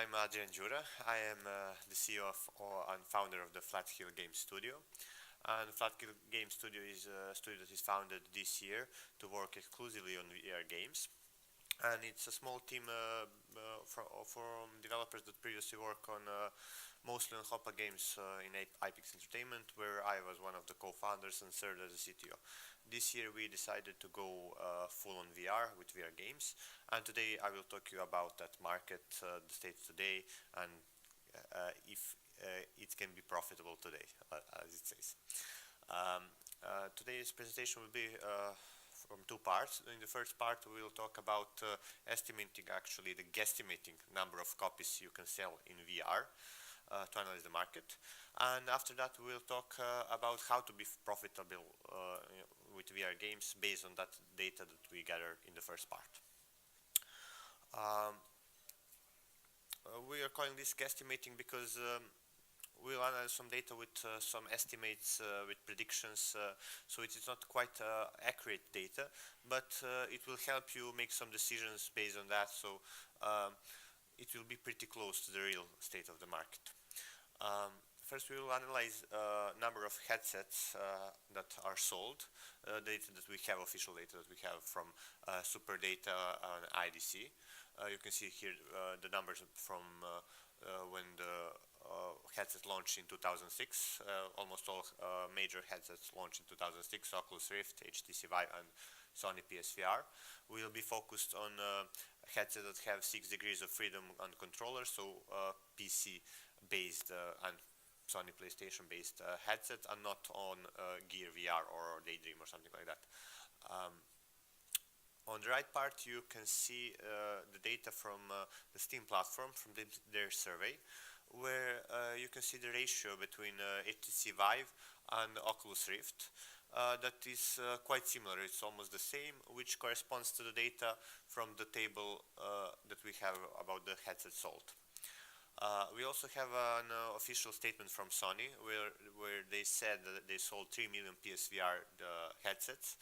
I'm Adrian Djura. I am the CEO and founder of the Flathill Game Studio. And Flathill Game Studio is a studio that is founded this year to work exclusively on VR games. And it's a small team from developers that previously work on mostly on Hoppa games in Apex Entertainment, where I was one of the co-founders and served as the CTO. This year we decided to go full on VR with VR games, and today I will talk to you about that market, the state today, and if it can be profitable today, as it says. Today's presentation will be from two parts. In the first part we will talk about estimating, actually the guesstimating number of copies you can sell in VR to analyze the market. And after that we will talk about how to be profitable with VR games based on that data that we gathered in the first part. We are calling this guesstimating because we'll analyze some data with some estimates, with predictions, so it is not quite accurate data, but it will help you make some decisions based on that, so it will be pretty close to the real state of the market. First we will analyze number of headsets that are sold, data that we have, official data that we have from Super Data and IDC. You can see here the numbers from when the headset launched in 2006. Almost all major headsets launched in 2006, Oculus Rift, HTC Vive and Sony PSVR. We will be focused on headsets that have 6 degrees of freedom on controllers, so PC based and Sony PlayStation based headset, and not on Gear VR or Daydream or something like that. On the right part you can see the data from the Steam platform, from their survey, where you can see the ratio between HTC Vive and Oculus Rift. That is quite similar, it's almost the same, which corresponds to the data from the table that we have about the headset sold. We also have an official statement from Sony where they said that they sold 3 million PSVR headsets,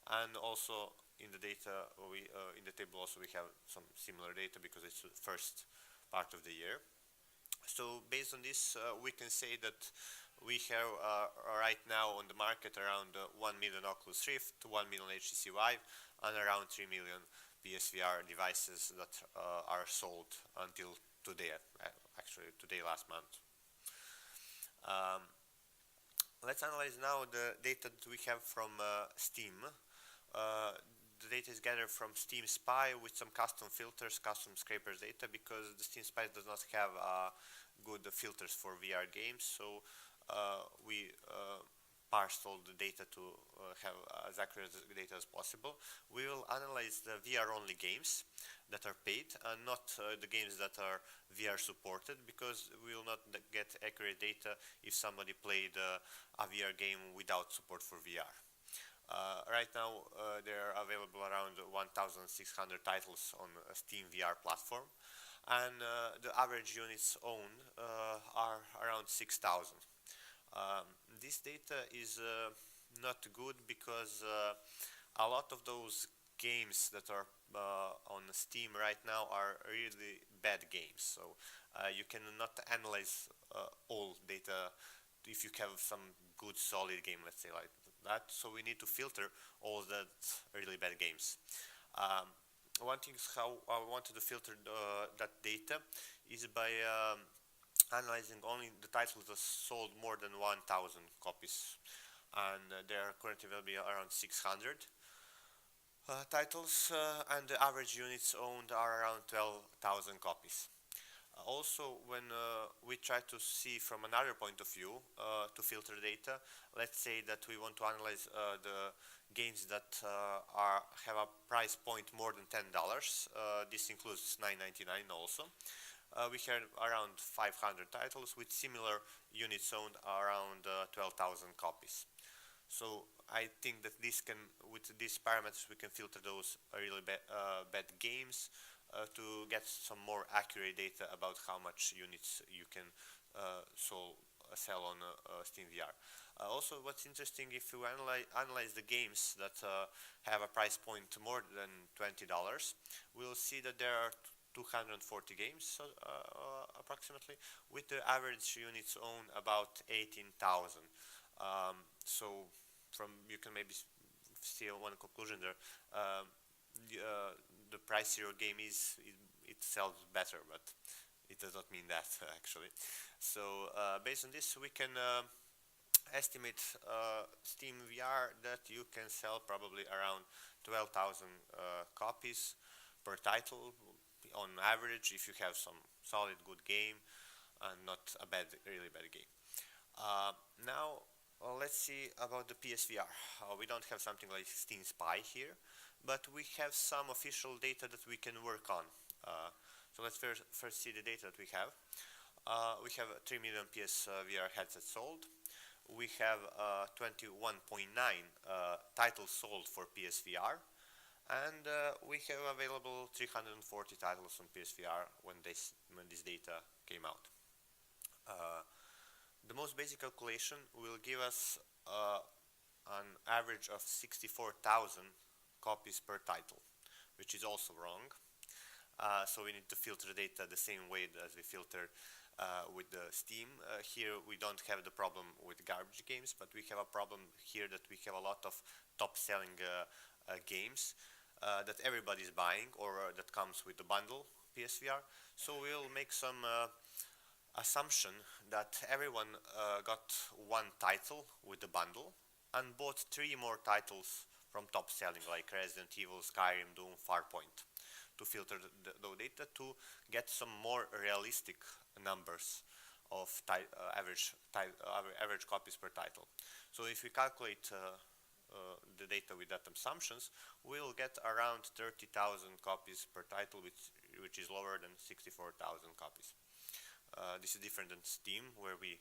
and also in the data in the table also we have some similar data because it's the first part of the year. So based on this we can say that we have right now on the market around 1 million Oculus Rift, 1 million HTC Vive and around 3 million PSVR devices that are sold until today, actually today last month. Let's analyze now the data that we have from Steam. The data is gathered from Steam Spy with some custom filters, custom scrapers data, because the Steam Spy does not have good filters for VR games, so we parsed all the data to have as accurate data as possible. We will analyze the VR-only games that are paid and not the games that are VR supported, because we will not get accurate data if somebody played a VR game without support for VR. Right now there are available around 1,600 titles on Steam VR platform, and the average units owned are around 6,000. This data is not good because a lot of those games that are on Steam right now are really bad games, so you cannot analyze all data if you have some good solid game, let's say like that, so we need to filter all that really bad games. One thing is how I wanted to filter that data is by analyzing only the titles that sold more than 1,000 copies, and there are currently will be around 600 titles, and the average units owned are around 12,000 copies. Also, when we try to see from another point of view to filter data, let's say that we want to analyze the games that have a price point more than $10. This includes $9.99 also. We have around 500 titles with similar units owned around 12,000 copies. So I think that with these parameters we can filter those really bad games to get some more accurate data about how much units you can sell on Steam VR. Also, what's interesting, if you analyze the games that have a price point more than $20, we'll see that there are 240 games approximately, with the average units owned about 18,000. So you can maybe see one conclusion there. The pricier game it sells better, but it does not mean that actually. So based on this, we can estimate Steam VR that you can sell probably around 12,000 copies per title on average, if you have some solid good game and not a really bad game. Now let's see about the PSVR. We don't have something like Steam Spy here, but we have some official data that we can work on. So let's first see the data that we have. We have 3 million PSVR headsets sold. We have 21.9 titles sold for PSVR, and we have available 340 titles on PSVR when this data came out. The most basic calculation will give us an average of 64,000 copies per title, which is also wrong. So we need to filter the data the same way as we filter with the Steam. Here we don't have the problem with garbage games, but we have a problem here that we have a lot of top-selling games that everybody's buying, or that comes with the bundle PSVR. So we'll make some assumption that everyone got one title with the bundle and bought 3 more titles from top selling, like Resident Evil, Skyrim, Doom, Farpoint, to filter the data to get some more realistic numbers of average copies per title. So if we calculate the data with that assumptions, we'll get around 30,000 copies per title, which is lower than 64,000 copies. This is different than Steam, where we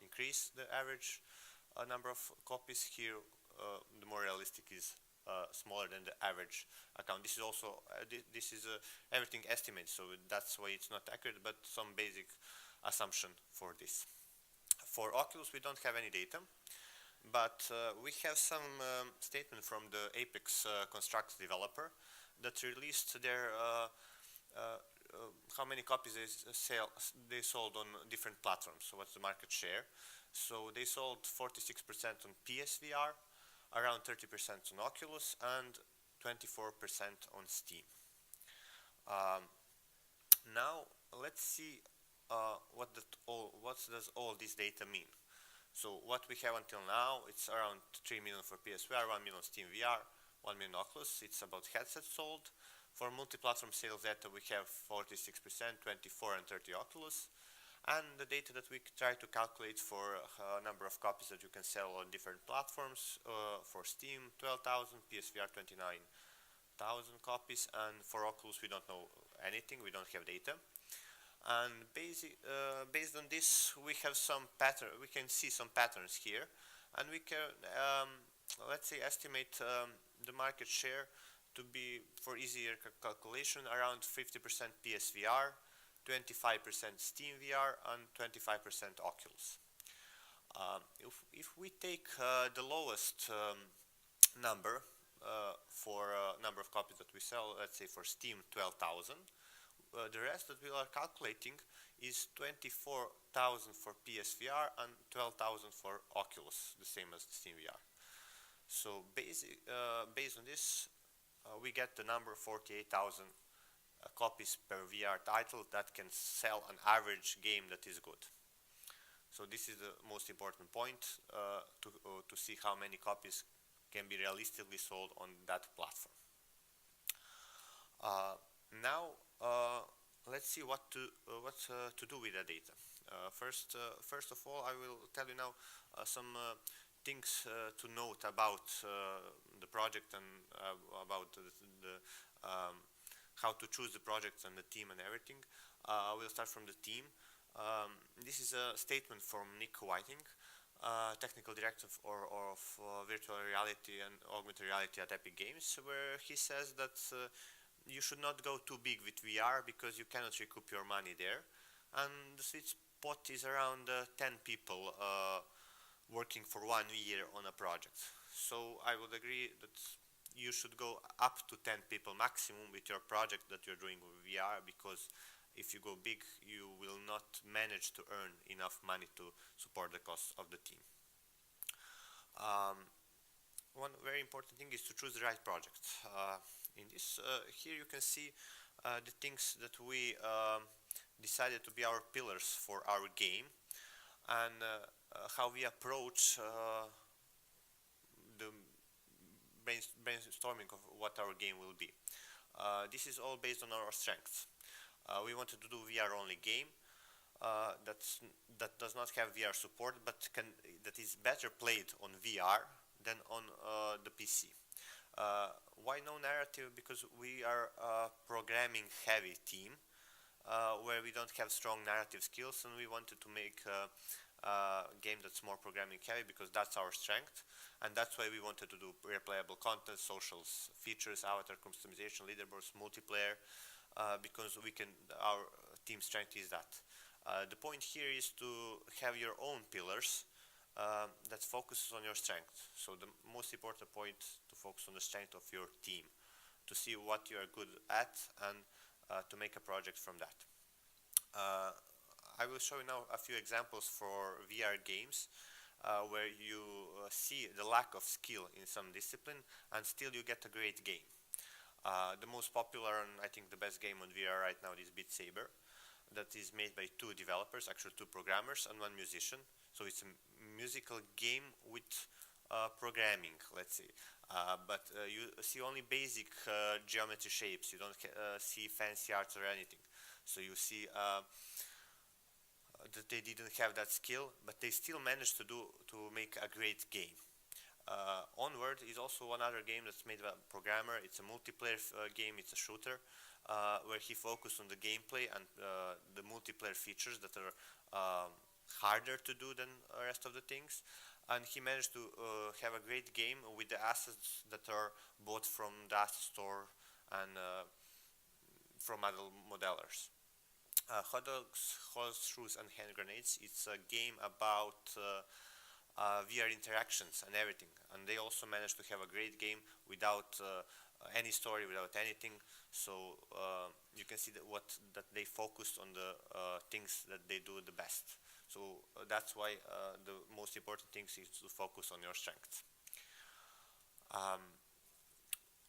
increase the average number of copies. Here, the more realistic is smaller than the average account. This is also everything estimated, so that's why it's not accurate, but some basic assumption for this. For Oculus, we don't have any data, but we have some statement from the Apex Construct developer that released their how many copies they sold on different platforms. So what's the market share? So they sold 46% on PSVR, around 30% on Oculus, and 24% on Steam. Now let's see what does all this data mean. So what we have until now, it's around 3 million for PSVR, 1 million Steam VR, 1 million Oculus. It's about headsets sold. For multi-platform sales data, we have 46%, 24 and 30 Oculus. And the data that we try to calculate for number of copies that you can sell on different platforms, for Steam, 12,000, PSVR, 29,000 copies, and for Oculus, we don't know anything, we don't have data. And based on this, we have some pattern. We can see some patterns here, and we can, let's say, estimate the market share to be, for easier calculation, around 50% PSVR, 25% Steam VR, and 25% Oculus. If we take the lowest number for number of copies that we sell, let's say for Steam 12,000, the rest that we are calculating is 24,000 for PSVR and 12,000 for Oculus, the same as the Steam VR. So based on this, we get the number 48,000 copies per VR title that can sell an average game that is good. So this is the most important point to see how many copies can be realistically sold on that platform. Now let's see what to do with the data. First of all, I will tell you now some things to note about the project and about how to choose the projects and the team and everything. We'll start from the team. This is a statement from Nick Whiting, technical director of virtual reality and augmented reality at Epic Games, where he says that you should not go too big with VR because you cannot recoup your money there. And the sweet spot is around 10 people working for 1 year on a project. So I would agree that you should go up to 10 people maximum with your project that you're doing with VR, because if you go big, you will not manage to earn enough money to support the costs of the team. One very important thing is to choose the right project. In this, here you can see the things that we decided to be our pillars for our game, and how we approach the brainstorming of what our game will be. This is all based on our strengths. We wanted to do VR only game that does not have VR support, but that is better played on VR than on the PC. Why no narrative? Because we are a programming heavy team where we don't have strong narrative skills, and we wanted to make a game that's more programming heavy because that's our strength, and that's why we wanted to do replayable content, socials, features, avatar customization, leaderboards, multiplayer, because our team strength is that. The point here is to have your own pillars that focuses on your strength. So the most important point, to focus on the strength of your team, to see what you are good at, and to make a project from that. I will show you now a few examples for VR games where you see the lack of skill in some discipline and still you get a great game. The most popular and I think the best game on VR right now is Beat Saber, that is made by two developers, actually two programmers and one musician. So it's a musical game with programming, let's say. But you see only basic geometry shapes. You don't see fancy arts or anything. So you see that they didn't have that skill, but they still managed to make a great game. Onward is also one other game that's made by a programmer. It's a multiplayer game. It's a shooter where he focused on the gameplay and the multiplayer features that are harder to do than the rest of the things. And he managed to have a great game with the assets that are bought from the asset store and from other modelers. Hot Dogs, Horseshoes and Hand Grenades. It's a game about VR interactions and everything. And they also managed to have a great game without any story, without anything. So you can see that they focused on the things that they do the best. So that's why the most important thing is to focus on your strengths.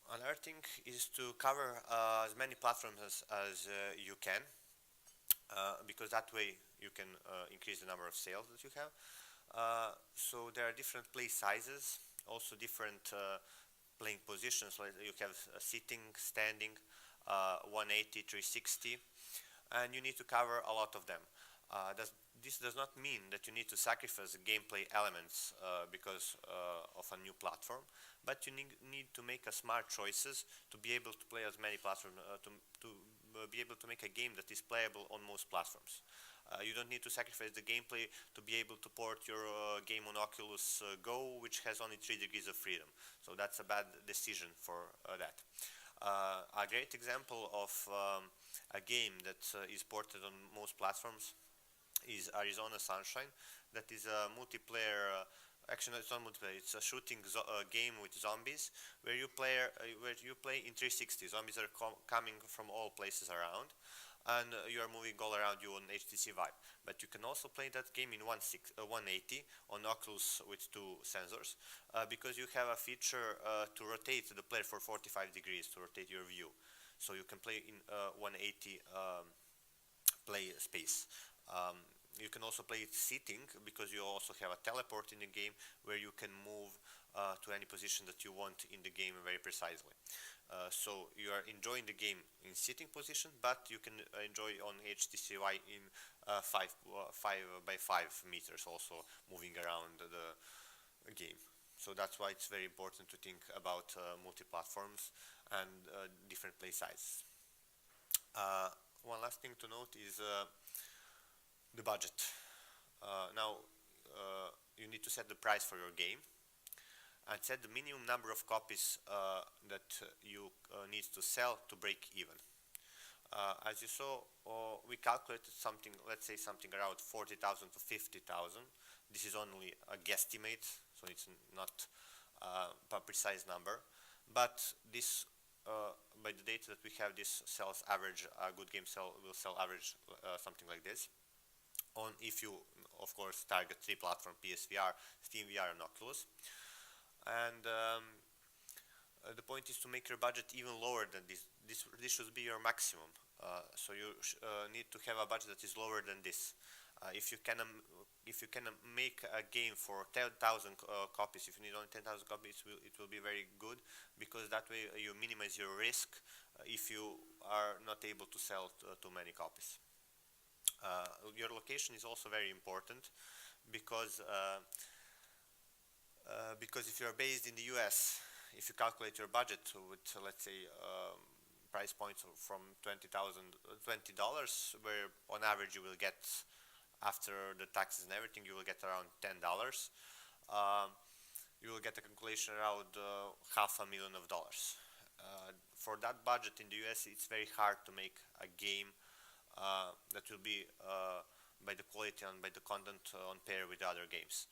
Another thing is to cover as many platforms as you can, because that way you can increase the number of sales that you have. So there are different play sizes, also different playing positions. Like you have sitting, standing, 180, 360, and you need to cover a lot of them. This does not mean that you need to sacrifice gameplay elements because of a new platform, but you need to make a smart choices to be able to play as many platforms, to be able to make a game that is playable on most platforms. You don't need to sacrifice the gameplay to be able to port your game on Oculus Go, which has only 3 degrees of freedom. So that's a bad decision for that. A great example of a game that is ported on most platforms is Arizona Sunshine. That is a multiplayer, actually it's not multiplayer, it's a shooting game with zombies where you play in 360. Zombies are coming from all places around, and you are moving all around you on HTC Vive. But you can also play that game in 180 on Oculus with 2 sensors, because you have a feature to rotate the player for 45 degrees, to rotate your view. So you can play in 180 play space. You can also play it sitting, because you also have a teleport in the game where you can move to any position that you want in the game very precisely. So you are enjoying the game in sitting position, but you can enjoy on HTC Vive in 5 by 5 meters, also moving around the game. So that's why it's very important to think about multi-platforms and different play sizes. One last thing to note is the budget. Now you need to set the price for your game and set the minimum number of copies that you need to sell to break even. As you saw, we calculated something, let's say something around 40,000 to 50,000. This is only a guesstimate, so it's not a precise number. but this, by the data that we have, this sells average, a good game will sell average something like this. On if you, of course, target 3 platform, PSVR, Steam VR, and Oculus. And the point is to make your budget even lower than this. This should be your maximum. So you need to have a budget that is lower than this. If you can make a game for 10,000 copies, if you need only 10,000 copies, it will be very good, because that way you minimize your risk if you are not able to sell too many copies. Your location is also very important, because if you are based in the US, if you calculate your budget with, let's say, price points from $20, where on average you will get, after the taxes and everything, you will get around $10. You will get a calculation around $500,000. For that budget in the US, it's very hard to make a game that will be by the quality and by the content on par with other games.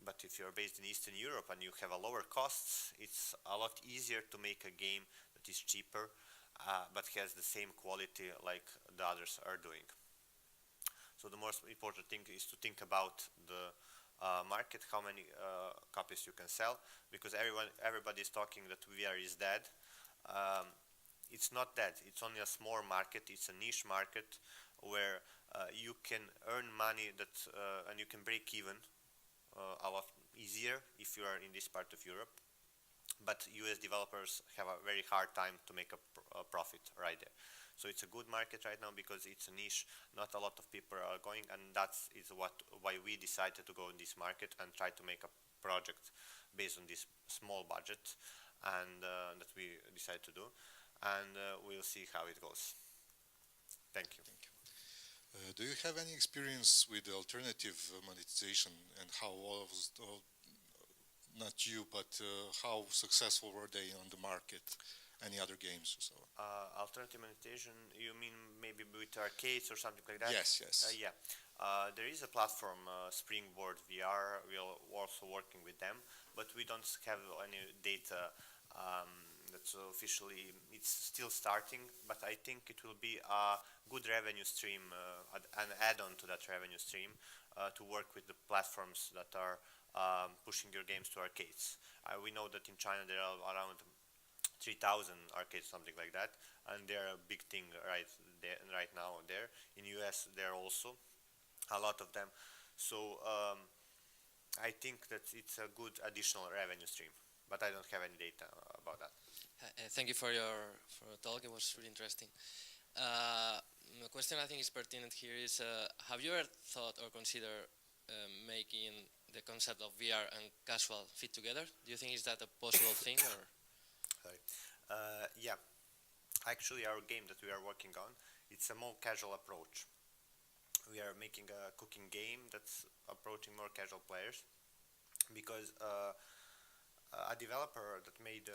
But if you're based in Eastern Europe and you have a lower costs, it's a lot easier to make a game that is cheaper, but has the same quality like the others are doing. So the most important thing is to think about the market, how many copies you can sell, because everybody is talking that VR is dead. It's not dead. It's only a small market. It's a niche market where you can earn money and you can break even a lot easier if you are in this part of Europe. But US developers have a very hard time to make a profit right there. So it's a good market right now because it's a niche. Not a lot of people are going, and that is why we decided to go in this market and try to make a project based on this small budget, and that we decided to do. And we'll see how it goes. Thank you. Thank you. Do you have any experience with alternative monetization, and how not you, but how successful were they on the market? Any other games or so? Alternative monetization, you mean maybe with arcades or something like that? Yes, yes. Yeah. There is a platform, Springboard VR. We are also working with them, but we don't have any data that's officially, it's still starting, but I think it will be a good revenue stream, an add-on to that revenue stream, to work with the platforms that are pushing your games to arcades. We know that in China there are around 3,000 arcades, something like that, and they're a big thing right now there. In US there are also a lot of them, so I think that it's a good additional revenue stream, but I don't have any data about that. Thank you for your talk. It was really interesting. The question I think is pertinent here is, have you ever thought or considered making the concept of VR and casual fit together? Do you think is that a possible thing? Or? Sorry. Yeah. Actually, our game that we are working on, it's a more casual approach. We are making a cooking game that's approaching more casual players, because a developer that made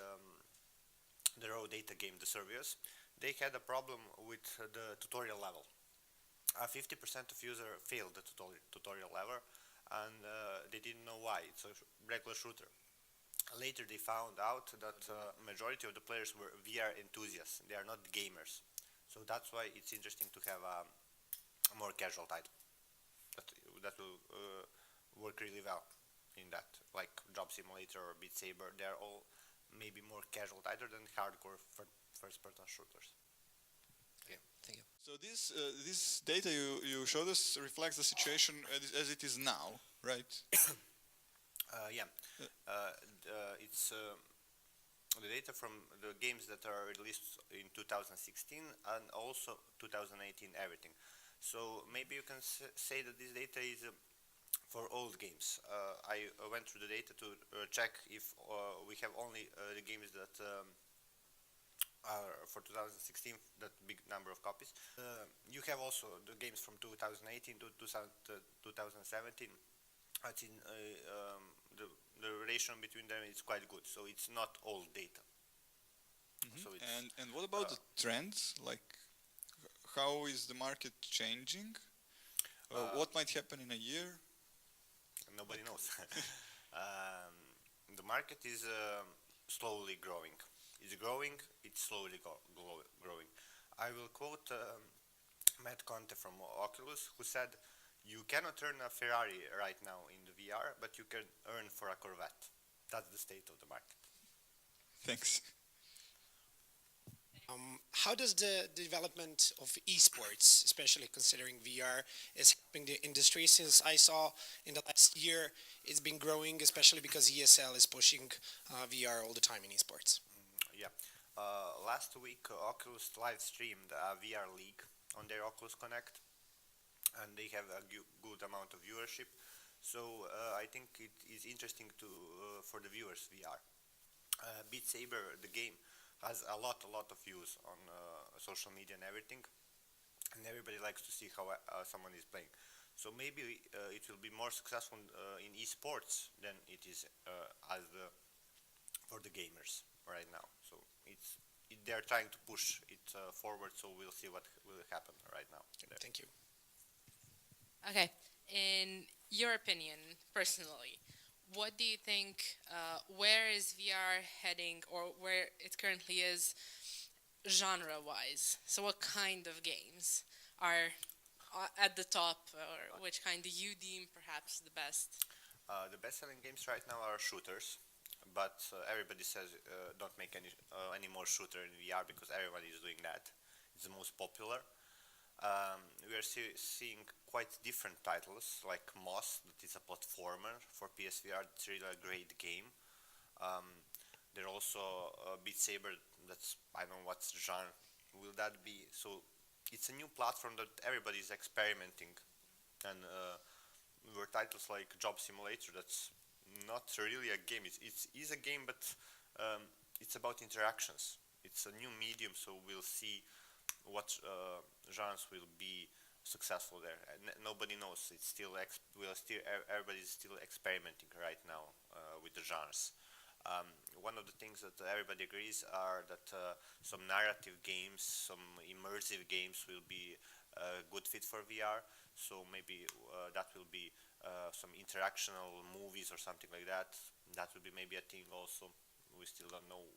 the raw data game, the Survios, they had a problem with the tutorial level. 50% of users failed the tutorial level, and they didn't know why. It's a regular shooter. Later they found out that majority of the players were VR enthusiasts. They are not gamers. So that's why it's interesting to have a more casual title that will work really well in that, like Job Simulator or Beat Saber. They are all maybe more casual title than hardcore first-person shooters. Okay, thank you. So this data you showed us reflects the situation as it is now, right? Yeah. It's the data from the games that are released in 2016 and also 2018, everything. So maybe you can say that this data is for old games. I went through the data to check if we have only the games that are for 2016, that big number of copies. You have also the games from 2018 to 2017. I think the relation between them is quite good, so it's not old data. Mm-hmm. So and what about the trends? Like, how is the market changing? What might happen in a year? Nobody knows. The market is slowly growing. is growing, it's slowly growing. I will quote Matt Conte from Oculus, who said, "You cannot earn a Ferrari right now in the VR, but you can earn for a Corvette." That's the state of the market. Thanks. How does the development of esports, especially considering VR, is helping the industry? Since I saw in the last year it's been growing, especially because ESL is pushing VR all the time in esports. Yeah. Last week, Oculus live streamed a VR league on their Oculus Connect, and they have a good amount of viewership. So I think it is interesting to for the viewers VR. Beat Saber, the game, has a lot of views on social media and everything, and everybody likes to see how someone is playing. So maybe it will be more successful in esports than it is for the gamers right now. So they're trying to push it forward. So we'll see what will happen right now. Thank you. Okay, in your opinion, personally, what do you think, where is VR heading, or where it currently is genre-wise? So what kind of games are at the top, or which kind do you deem perhaps the best? The best-selling games right now are shooters, but everybody says don't make any more shooter in VR because everybody is doing that. It's the most popular. We are seeing quite different titles like Moss, that is a platformer for PSVR. It's really a great game. There are also Beat Saber. That's, I don't know what genre will that be. So it's a new platform that everybody is experimenting, and there were titles like Job Simulator. That's not really a game. It is a game, but it's about interactions. It's a new medium, so we'll see what genres will be successful there. Nobody knows. It's still everybody's still experimenting right now with the genres. One of the things that everybody agrees are that some narrative games, some immersive games will be a good fit for VR. So maybe that will be some interactional movies or something like that. That will be maybe a thing also. We still don't know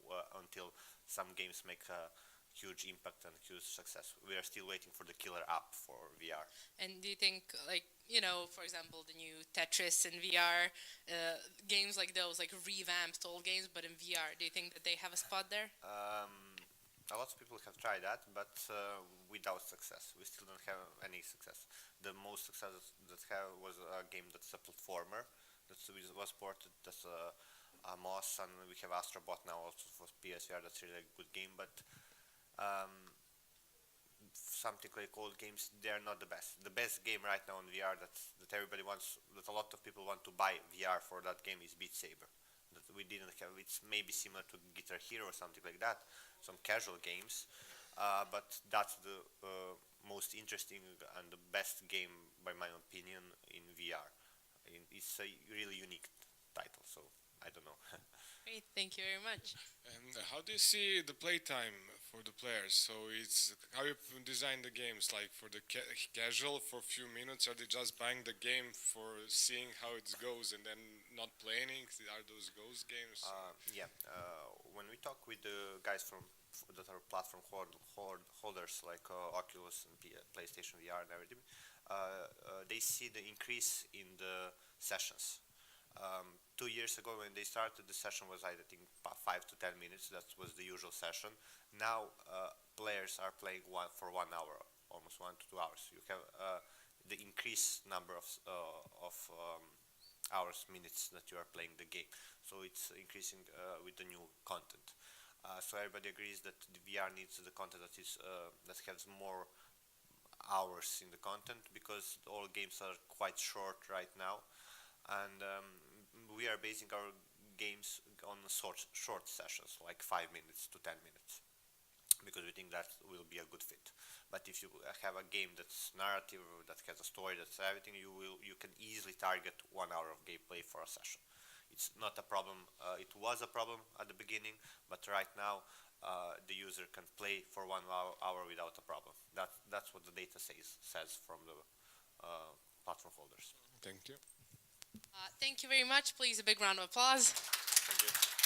until some games make a huge impact and huge success. We are still waiting for the killer app for VR. And do you think, like, for example, the new Tetris in VR, games like those, like revamped old games, but in VR, do you think that they have a spot there? A lot of people have tried that, but without success. We still don't have any success. The most success that was a game that's a platformer that was ported. That's a Moss, and we have Astrobot now also for PSVR. That's really a good game, but something like old games, they are not the best. The best game right now on VR that everybody wants, that a lot of people want to buy VR for that game is Beat Saber. That we didn't have. It's maybe similar to Guitar Hero or something like that, some casual games, but that's the most interesting and the best game, by my opinion, in VR. It's a really unique title, so I don't know. Great, thank you very much. And how do you see the playtime for the players? So it's how you design the games, like for the casual for a few minutes, are they just buying the game for seeing how it goes and then not playing? Are those ghost games? Yeah, when we talk with the guys that are platform holders like Oculus and PlayStation VR and everything, they see the increase in the sessions. 2 years ago when they started, the session was, I think, 5 to 10 minutes. That was the usual session. Now players are playing for 1 hour, almost 1 to 2 hours. You have the increased number of hours, minutes that you are playing the game. So it's increasing with the new content. So everybody agrees that the VR needs the content that has more hours in the content, because all games are quite short right now, and we are basing our games on short sessions, like 5 minutes to 10 minutes, because we think that will be a good fit. But if you have a game that's narrative, that has a story, that's everything, you can easily target 1 hour of gameplay for a session. It's not a problem. It was a problem at the beginning, but right now the user can play for 1 hour without a problem. That's what the data says from the platform holders. Thank you. Thank you very much. Please, a big round of applause. Thank you.